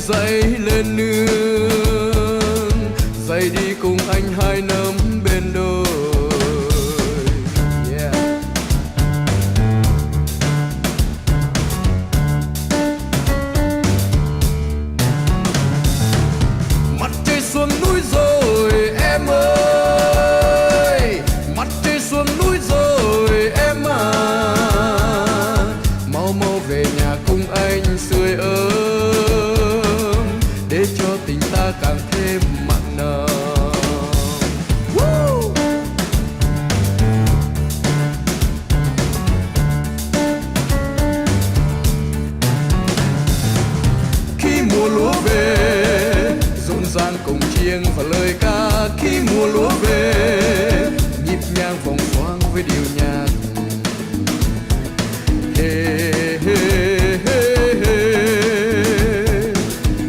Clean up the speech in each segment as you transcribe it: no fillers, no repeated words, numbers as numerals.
dậy lên nương, dậy đi cùng anh hai nắm bên đôi. Yeah. Mặt trời xuống núi rồi em ơi, mặt trời xuống núi rồi em à, mau mau về nhà cùng anh sưởi ấm để cho tình ta càng thêm mặn nồng. Khi mùa lúa về rộn ràng cùng chiêng và lời ca, khi mùa lúa về nhịp nhàng vòng xoang với điệu nhạc. Hey, hey, hey, hey.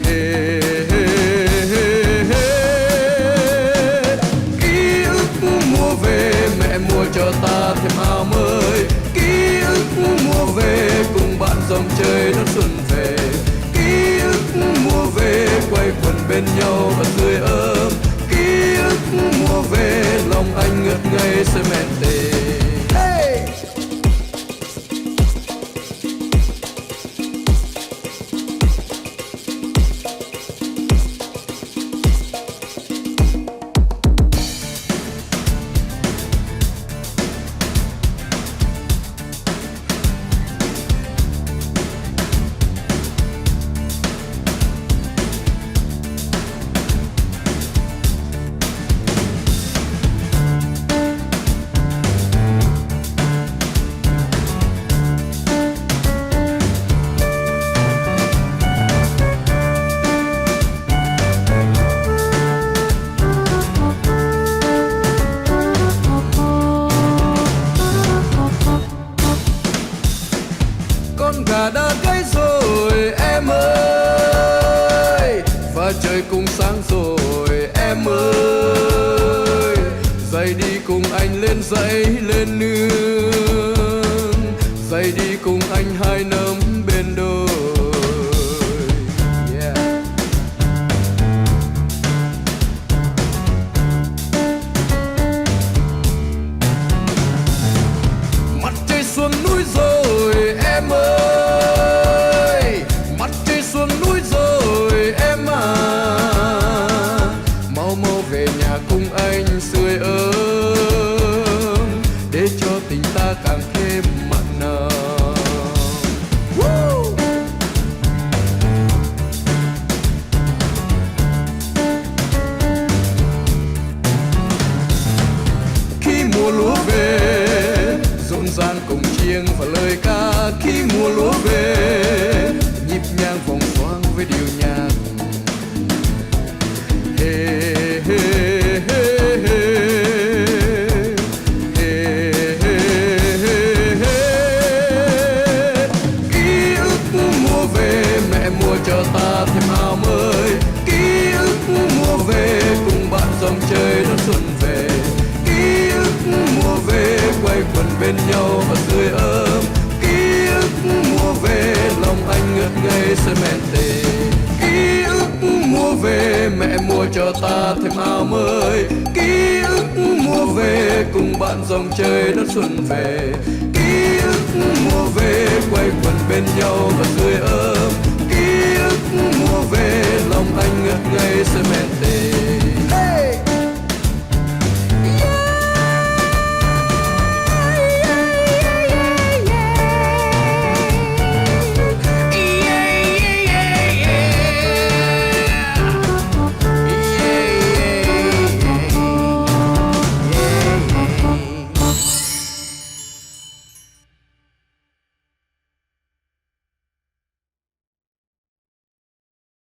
Hey, hey, hey, hey. Ký ức mùa về mẹ mua cho ta thêm áo mới, ký ức mùa về cùng bạn dòng chơi đón xuân về, ký ức mùa về quay quần bên nhau và tươi ấm, ký ức mùa về lòng anh ngất ngây say mến tình. Con gà đã gáy rồi em ơi, và trời cũng sáng rồi em ơi, dậy đi cùng anh lên dậy lên nương, dậy đi cùng anh hai nắm bên đôi. Yeah. Mặt trời xuống núi rồi em ơi, mặt trời xuống núi rồi em à, mau mau về nhà cùng anh sưởi ấm để cho tình ta càng thêm mặn nồng. Khi mùa lúa về rộn ràng cùng chiêng và lời ca, khi mùa lúa về nhịp nhàng vòng xoang với điệu nhạc. Hey, hey, hey, hey. Hey, hey, hey, hey. Ký ức mùa về mẹ mua cho ta thêm áo mới, ký ức mùa về cùng bạn dòng chơi đón xuân về, ký ức mùa về quay quần bên nhau và tươi ấm, ký ức mùa về lòng anh ngất ngây say mến tình, ký ức mùa về mẹ mua cho ta thêm áo mới, ký ức mùa về cùng bạn dòng chơi đón xuân về, ký ức mùa về quay quần bên nhau